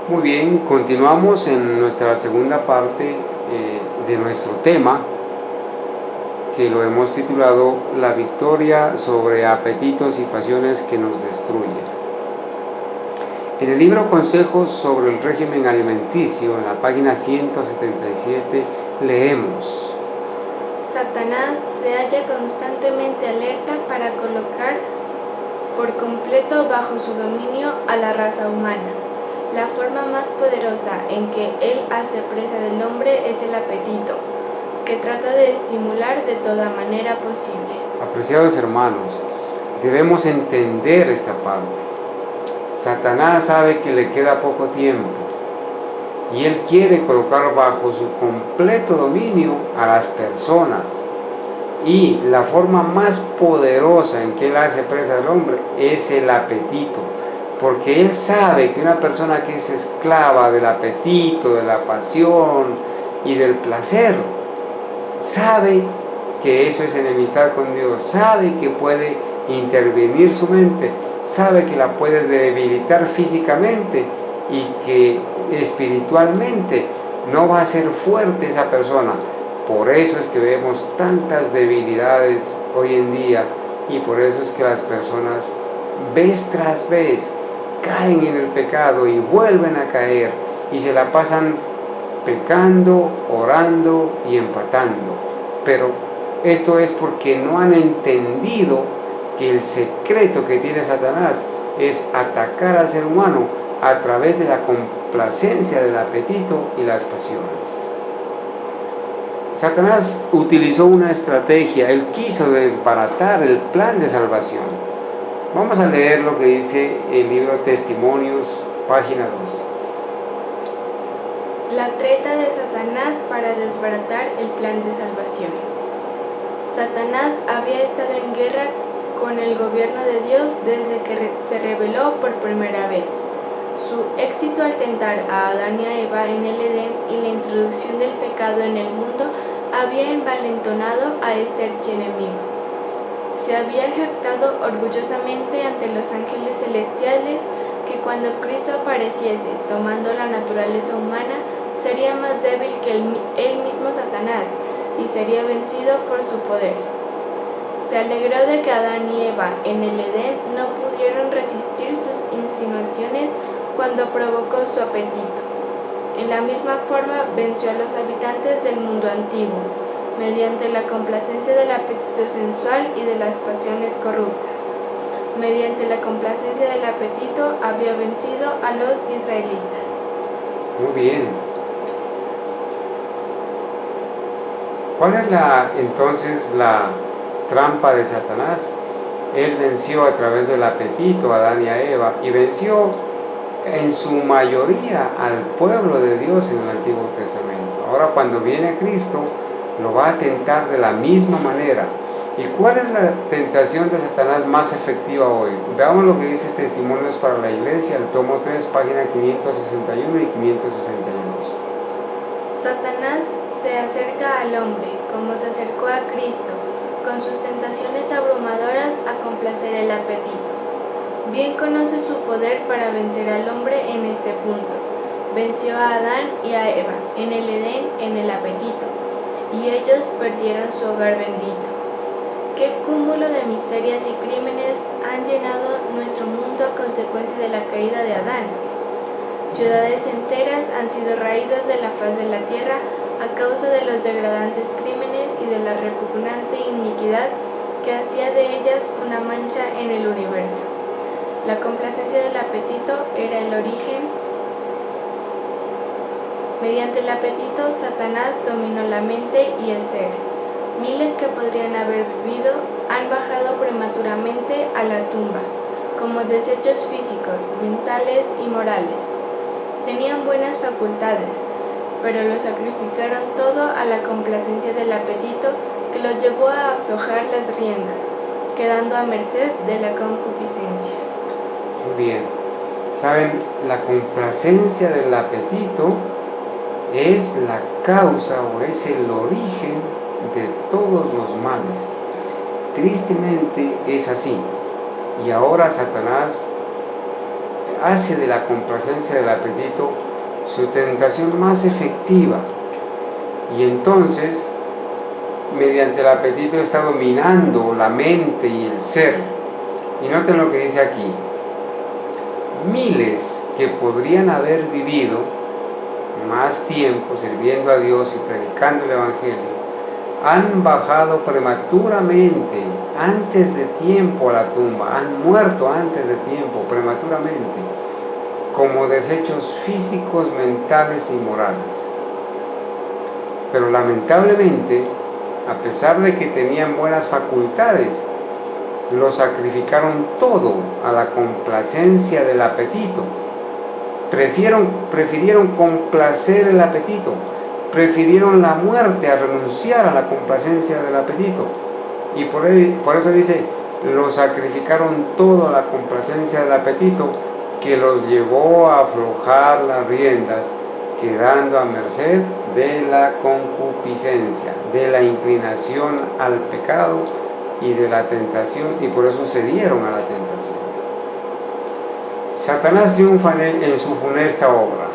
Muy bien, continuamos en nuestra segunda parte de nuestro tema, que lo hemos titulado La victoria sobre apetitos y pasiones que nos destruyen. En el libro Consejos sobre el régimen alimenticio, en la página 177, leemos: Satanás se halla constantemente alerta para colocar por completo bajo su dominio a la raza humana. La forma más poderosa en que él hace presa del hombre es el apetito, que trata de estimular de toda manera posible. Apreciados hermanos, debemos entender esta parte. Satanás sabe que le queda poco tiempo y él quiere colocar bajo su completo dominio a las personas. Y la forma más poderosa en que él hace presa del hombre es el apetito, porque él sabe que una persona que es esclava del apetito, de la pasión y del placer, sabe que eso es enemistad con Dios, sabe que puede intervenir su mente, sabe que la puede debilitar físicamente y que espiritualmente no va a ser fuerte esa persona. Por eso es que vemos tantas debilidades hoy en día y por eso es que las personas vez tras vez caen en el pecado y vuelven a caer y se la pasan pecando, orando y empatando. Pero esto es porque no han entendido que el secreto que tiene Satanás es atacar al ser humano a través de la complacencia del apetito y las pasiones. Satanás utilizó una estrategia, él quiso desbaratar el plan de salvación. Vamos a leer lo que dice el libro Testimonios, página 2. La treta de Satanás para desbaratar el plan de salvación. Satanás había estado en guerra con el gobierno de Dios desde que se rebeló por primera vez. Su éxito al tentar a Adán y a Eva en el Edén y la introducción del pecado en el mundo había envalentonado a este archienemigo. Se había jactado orgullosamente ante los ángeles celestiales que cuando Cristo apareciese tomando la naturaleza humana sería más débil que él mismo Satanás y sería vencido por su poder. Se alegró de que Adán y Eva en el Edén no pudieron resistir sus insinuaciones cuando provocó su apetito. En la misma forma venció a los habitantes del mundo antiguo, mediante la complacencia del apetito sensual y de las pasiones corruptas. Mediante la complacencia del apetito había vencido a los israelitas. Muy bien. ¿Cuál es entonces la trampa de Satanás? Él venció a través del apetito a Adán y a Eva y venció en su mayoría al pueblo de Dios en el Antiguo Testamento. Ahora cuando viene Cristo lo va a tentar de la misma manera. ¿Y cuál es la tentación de Satanás más efectiva hoy? Veamos lo que dice Testimonios para la Iglesia, el tomo 3, página 561 y 562. Satanás se acerca al hombre, como se acercó a Cristo, con sus tentaciones abrumadoras a complacer el apetito. Bien conoce su poder para vencer al hombre en este punto. Venció a Adán y a Eva en el Edén en el apetito, y ellos perdieron su hogar bendito. ¿Qué cúmulo de miserias y crímenes han llenado nuestro mundo a consecuencia de la caída de Adán? Ciudades enteras han sido raídas de la faz de la tierra a causa de los degradantes crímenes y de la repugnante iniquidad que hacía de ellas una mancha en el universo. La complacencia del apetito era el origen. Mediante el apetito, Satanás dominó la mente y el ser. Miles que podrían haber vivido han bajado prematuramente a la tumba, como desechos físicos, mentales y morales. Tenían buenas facultades, pero lo sacrificaron todo a la complacencia del apetito que los llevó a aflojar las riendas, quedando a merced de la concupiscencia. Muy bien. Saben, la complacencia del apetito es la causa o es el origen de todos los males. Tristemente es así. Y ahora Satanás hace de la complacencia del apetito su tentación más efectiva. Y entonces, mediante el apetito está dominando la mente y el ser. Y noten lo que dice aquí. Miles que podrían haber vivido más tiempo sirviendo a Dios y predicando el Evangelio, han bajado prematuramente, antes de tiempo a la tumba, han muerto antes de tiempo, prematuramente, como desechos físicos, mentales y morales. Pero lamentablemente, a pesar de que tenían buenas facultades, lo sacrificaron todo a la complacencia del apetito. Prefirieron complacer el apetito, prefirieron la muerte a renunciar a la complacencia del apetito. Y por eso dice, lo sacrificaron todo a la complacencia del apetito, que los llevó a aflojar las riendas, quedando a merced de la concupiscencia, de la inclinación al pecado y de la tentación, y por eso cedieron a la tentación. Satanás triunfa en su funesta obra.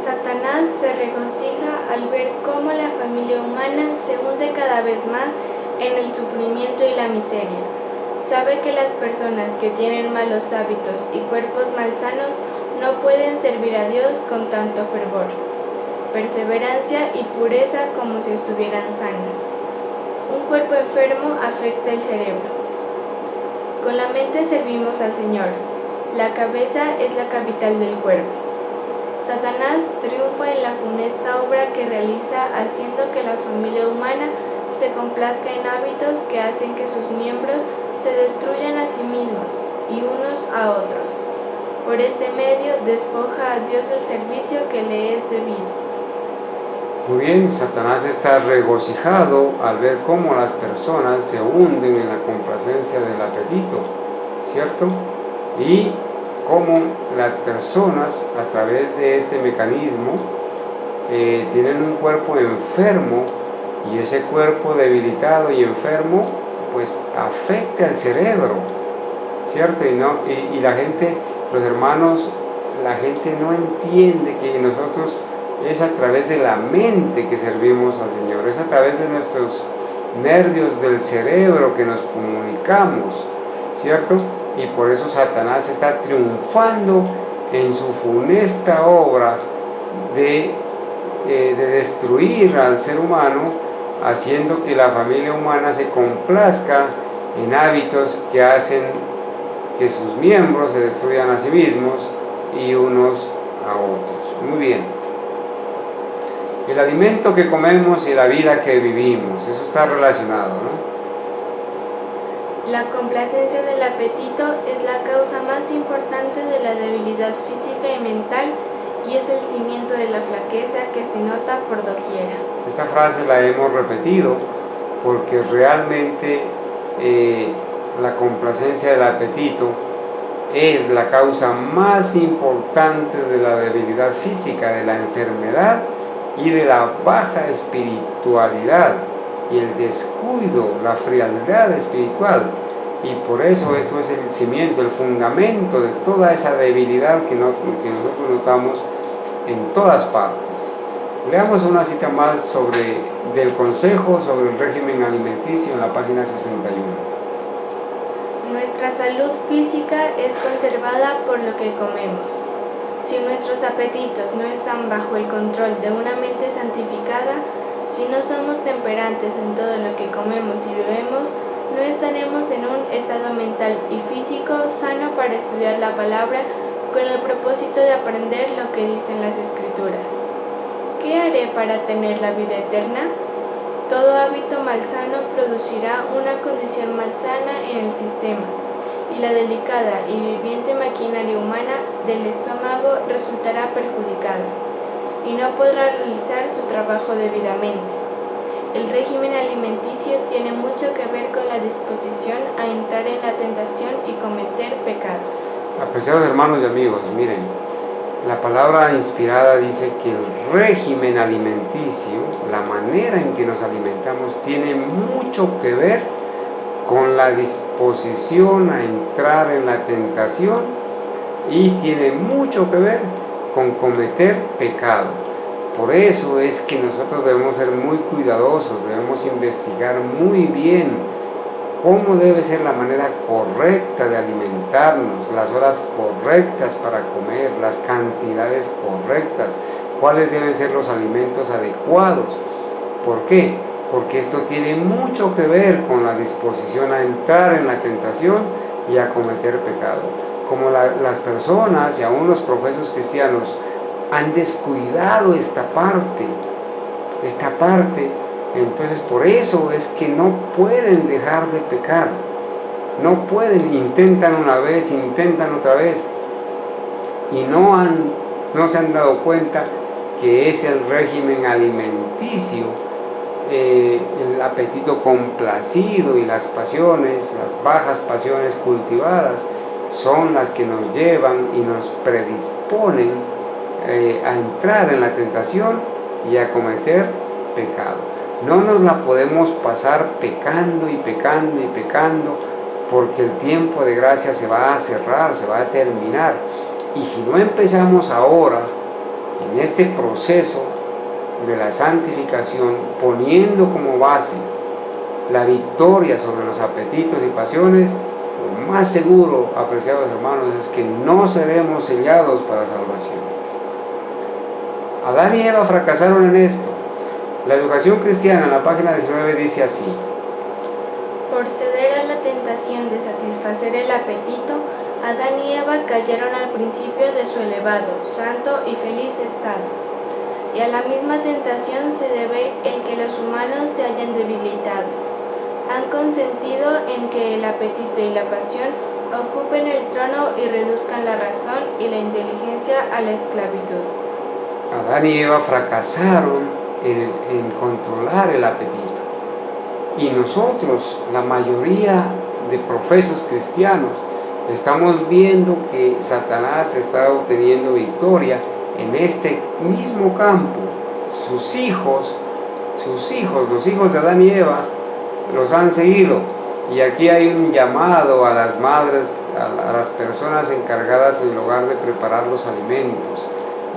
Satanás se regocija al ver cómo la familia humana se hunde cada vez más en el sufrimiento y la miseria. Sabe que las personas que tienen malos hábitos y cuerpos malsanos no pueden servir a Dios con tanto fervor, perseverancia y pureza como si estuvieran sanas. Un cuerpo enfermo afecta el cerebro. Con la mente servimos al Señor. La cabeza es la capital del cuerpo. Satanás triunfa en la funesta obra que realiza, haciendo que la familia humana se complazca en hábitos que hacen que sus miembros se destruyan a sí mismos y unos a otros. Por este medio despoja a Dios el servicio que le es debido. Muy bien, Satanás está regocijado al ver cómo las personas se hunden en la complacencia del apetito, ¿cierto? Y cómo las personas, a través de este mecanismo, tienen un cuerpo enfermo, y ese cuerpo debilitado y enfermo, pues afecta al cerebro, ¿cierto? Y la gente, los hermanos, la gente no entiende que nosotros es a través de la mente que servimos al Señor, es a través de nuestros nervios del cerebro que nos comunicamos, ¿cierto? Y por eso Satanás está triunfando en su funesta obra de destruir al ser humano, haciendo que la familia humana se complazca en hábitos que hacen que sus miembros se destruyan a sí mismos y unos a otros. Muy bien. El alimento que comemos y la vida que vivimos, eso está relacionado, ¿no? La complacencia del apetito es la causa más importante de la debilidad física y mental, y es el cimiento de la flaqueza que se nota por doquiera. Esta frase la hemos repetido porque realmente la complacencia del apetito es la causa más importante de la debilidad física, de la enfermedad y de la baja espiritualidad y el descuido, la frialdad espiritual. Y por eso esto es el cimiento, el fundamento de toda esa debilidad que nosotros notamos en todas partes. Leamos una cita más del consejo sobre el régimen alimenticio en la página 61. Nuestra salud física es conservada por lo que comemos. Si nuestros apetitos no están bajo el control de una mente santificada, si no somos temperantes en todo lo que comemos y bebemos, no estaremos en un estado mental y físico sano para estudiar la palabra con el propósito de aprender lo que dicen las Escrituras. ¿Qué haré para tener la vida eterna? Todo hábito malsano producirá una condición malsana en el sistema, y la delicada y viviente maquinaria humana del estómago resultará perjudicada, y no podrá realizar su trabajo debidamente. El régimen alimenticio tiene mucho que ver con la disposición a entrar en la tentación y cometer pecado. Apreciados hermanos y amigos, miren, la palabra inspirada dice que el régimen alimenticio, la manera en que nos alimentamos, tiene mucho que ver con la disposición a entrar en la tentación y tiene mucho que ver con cometer pecado. Por eso es que nosotros debemos ser muy cuidadosos, debemos investigar muy bien cómo debe ser la manera correcta de alimentarnos, las horas correctas para comer, las cantidades correctas, cuáles deben ser los alimentos adecuados. ¿Por qué? Porque esto tiene mucho que ver con la disposición a entrar en la tentación y a cometer pecado. Como las personas y aún los profesos cristianos han descuidado esta parte, entonces por eso es que no pueden dejar de pecar, no pueden, intentan una vez, intentan otra vez, y no se han dado cuenta que es el régimen alimenticio, el apetito complacido y las pasiones, las bajas pasiones cultivadas, son las que nos llevan y nos predisponen a entrar en la tentación y a cometer pecado. No nos la podemos pasar pecando y pecando y pecando, porque el tiempo de gracia se va a cerrar, se va a terminar. Y si no empezamos ahora, en este proceso de la santificación, poniendo como base la victoria sobre los apetitos y pasiones, lo más seguro, apreciados hermanos, es que no seremos sellados para salvación. Adán y Eva fracasaron en esto. La educación cristiana en la página 19 dice así: por ceder a la tentación de satisfacer el apetito, Adán y Eva cayeron al principio de su elevado, santo y feliz estado. Y a la misma tentación se debe el que los humanos se hayan debilitado. Han consentido en que el apetito y la pasión ocupen el trono y reduzcan la razón y la inteligencia a la esclavitud. Adán y Eva fracasaron en controlar el apetito. Y nosotros, la mayoría de profesos cristianos, estamos viendo que Satanás está obteniendo victoria en este mismo campo. Sus hijos, los hijos de Adán y Eva, los han seguido. Y aquí hay un llamado a las madres, a las personas encargadas en el hogar de preparar los alimentos.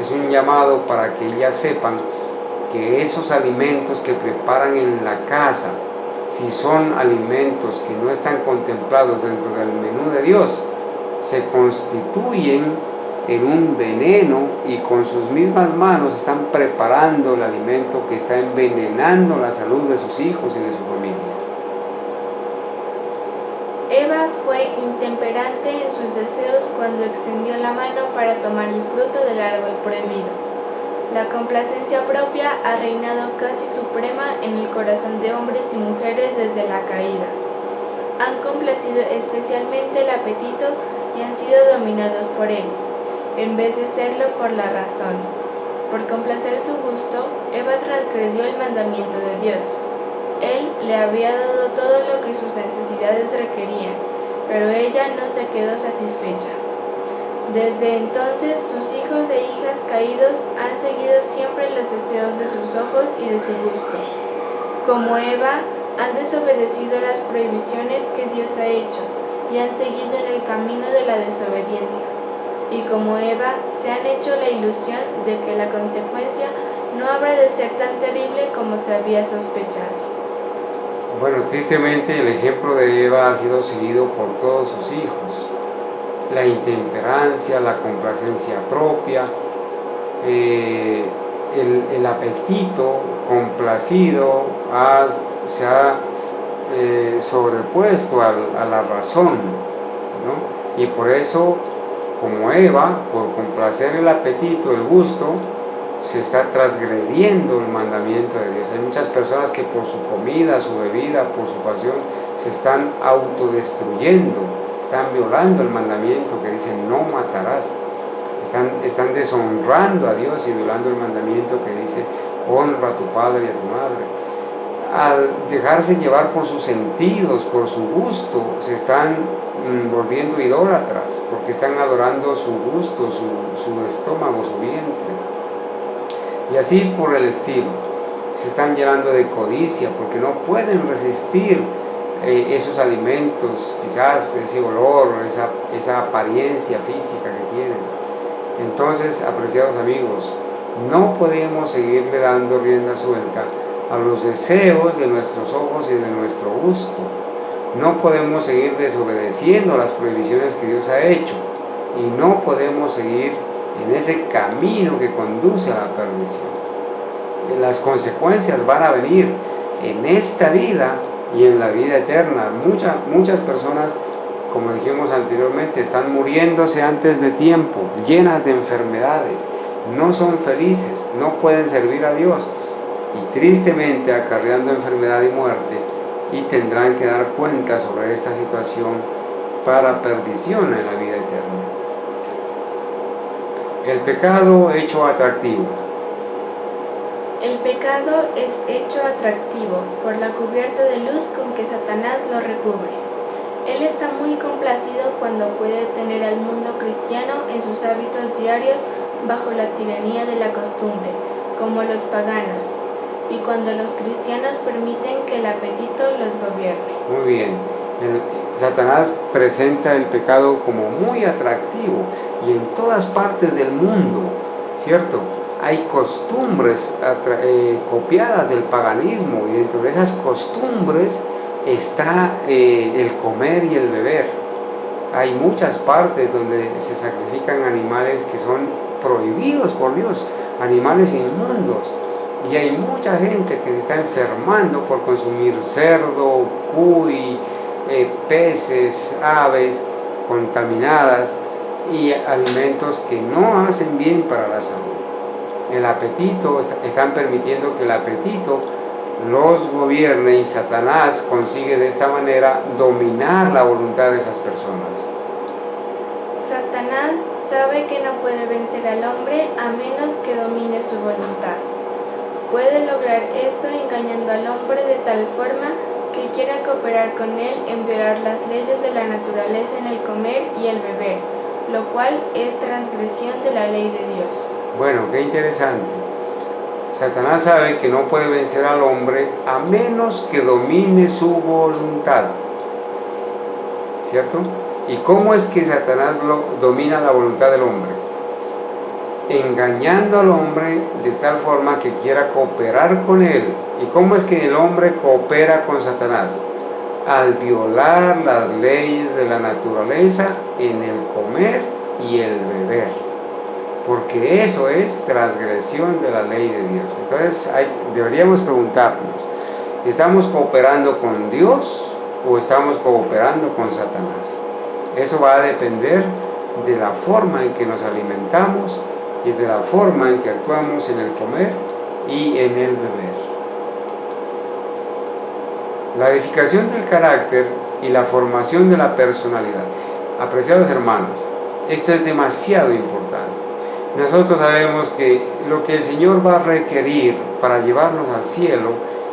Es un llamado para que ellas sepan que esos alimentos que preparan en la casa, si son alimentos que no están contemplados dentro del menú de Dios, se constituyen en un veneno y con sus mismas manos están preparando el alimento que está envenenando la salud de sus hijos y de su familia. Eva fue intemperante en sus deseos cuando extendió la mano para tomar el fruto del árbol prohibido. La complacencia propia ha reinado casi suprema en el corazón de hombres y mujeres desde la caída. Han complacido especialmente el apetito y han sido dominados por él, en vez de serlo por la razón. Por complacer su gusto, Eva transgredió el mandamiento de Dios. Él le había dado todo lo que sus necesidades requerían, pero ella no se quedó satisfecha. Desde entonces, sus hijos e hijas caídos han seguido siempre los deseos de sus ojos y de su gusto. Como Eva, han desobedecido las prohibiciones que Dios ha hecho y han seguido en el camino de la desobediencia. Y como Eva, se han hecho la ilusión de que la consecuencia no habrá de ser tan terrible como se había sospechado. Bueno, tristemente el ejemplo de Eva ha sido seguido por todos sus hijos. La intemperancia, la complacencia propia, el apetito complacido se ha sobrepuesto a la razón, ¿no? Y por eso, como Eva, por complacer el apetito, el gusto, se está transgrediendo el mandamiento de Dios. Hay muchas personas que por su comida, su bebida, por su pasión, se están autodestruyendo, están violando el mandamiento que dice no matarás, están deshonrando a Dios y violando el mandamiento que dice honra a tu padre y a tu madre. Al dejarse llevar por sus sentidos, por su gusto, se están volviendo idólatras, porque están adorando su gusto, su estómago, su vientre. Y así por el estilo. Se están llenando de codicia porque no pueden resistir esos alimentos, quizás ese olor, esa apariencia física que tienen. Entonces, apreciados amigos, no podemos seguirle dando rienda suelta a los deseos de nuestros ojos y de nuestro gusto. No podemos seguir desobedeciendo las prohibiciones que Dios ha hecho y no podemos seguir en ese camino que conduce a la perdición. Las consecuencias van a venir en esta vida y en la vida eterna. Muchas personas, como dijimos anteriormente, están muriéndose antes de tiempo, llenas de enfermedades, no son felices, no pueden servir a Dios y tristemente acarreando enfermedad y muerte, y tendrán que dar cuenta sobre esta situación para perdición en la vida eterna. El pecado hecho atractivo. El pecado es hecho atractivo por la cubierta de luz con que Satanás lo recubre. Él está muy complacido cuando puede tener al mundo cristiano en sus hábitos diarios bajo la tiranía de la costumbre, como los paganos, y cuando los cristianos permiten que el apetito los gobierne. Muy bien. Satanás presenta el pecado como muy atractivo y en todas partes del mundo, ¿cierto? Hay costumbres copiadas del paganismo y dentro de esas costumbres está el comer y el beber. Hay muchas partes donde se sacrifican animales que son prohibidos por Dios, animales inmundos. Y hay mucha gente que se está enfermando por consumir cerdo, cuy, peces, aves contaminadas y alimentos que no hacen bien para la salud. El apetito, están permitiendo que el apetito los gobierne y Satanás consigue de esta manera dominar la voluntad de esas personas. Satanás sabe que no puede vencer al hombre a menos que domine su voluntad. Puede lograr esto engañando al hombre de tal forma que quiera cooperar con él en violar las leyes de la naturaleza en el comer y el beber, lo cual es transgresión de la ley de Dios. Bueno, qué interesante. Satanás sabe que no puede vencer al hombre a menos que domine su voluntad, ¿cierto? ¿Y cómo es que Satanás domina la voluntad del hombre? Engañando al hombre de tal forma que quiera cooperar con él. ¿Y cómo es que el hombre coopera con Satanás? Al violar las leyes de la naturaleza en el comer y el beber, porque eso es transgresión de la ley de Dios. Entonces deberíamos preguntarnos, ¿estamos cooperando con Dios o estamos cooperando con Satanás? Eso va a depender de la forma en que nos alimentamos y de la forma en que actuamos en el comer y en el beber. La edificación del carácter y la formación de la personalidad. Apreciados hermanos, esto es demasiado importante. Nosotros sabemos que lo que el Señor va a requerir para llevarnos al cielo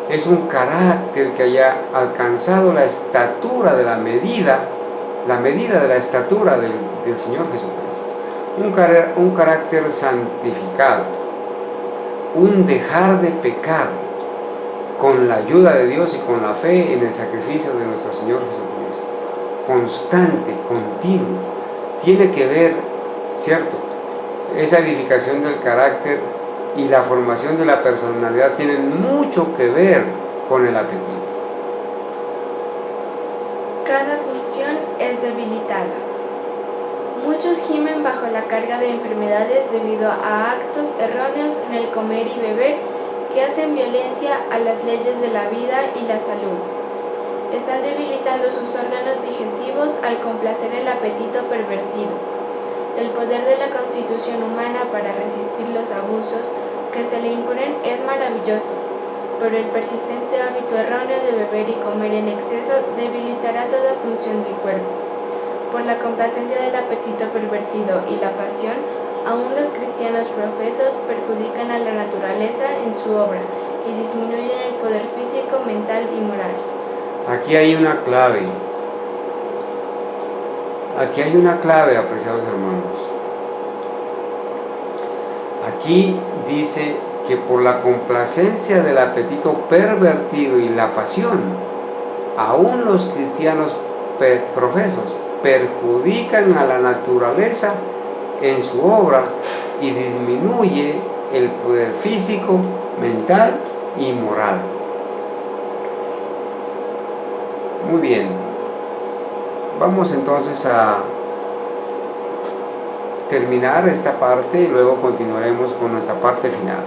es un carácter que haya alcanzado la estatura de la medida de la estatura del Señor Jesucristo. Un carácter santificado, un dejar de pecar con la ayuda de Dios y con la fe en el sacrificio de nuestro Señor Jesucristo. Constante, continuo. Tiene que ver, ¿cierto? Esa edificación del carácter y la formación de la personalidad tienen mucho que ver con el apetito. Cada función es debilitada. Muchos gimen bajo la carga de enfermedades debido a actos erróneos en el comer y beber que hacen violencia a las leyes de la vida y la salud. Están debilitando sus órganos digestivos al complacer el apetito pervertido. El poder de la constitución humana para resistir los abusos que se le imponen es maravilloso, pero el persistente hábito erróneo de beber y comer en exceso debilitará toda función del cuerpo. Por la complacencia del apetito pervertido y la pasión, aún los cristianos profesos perjudican a la naturaleza en su obra y disminuyen el poder físico, mental y moral. Aquí hay una clave. Aquí hay una clave, apreciados hermanos. Aquí dice que por la complacencia del apetito pervertido y la pasión, aún los cristianos profesos perjudican a la naturaleza en su obra y disminuye el poder físico, mental y moral. Muy bien, vamos entonces a terminar esta parte y luego continuaremos con nuestra parte final.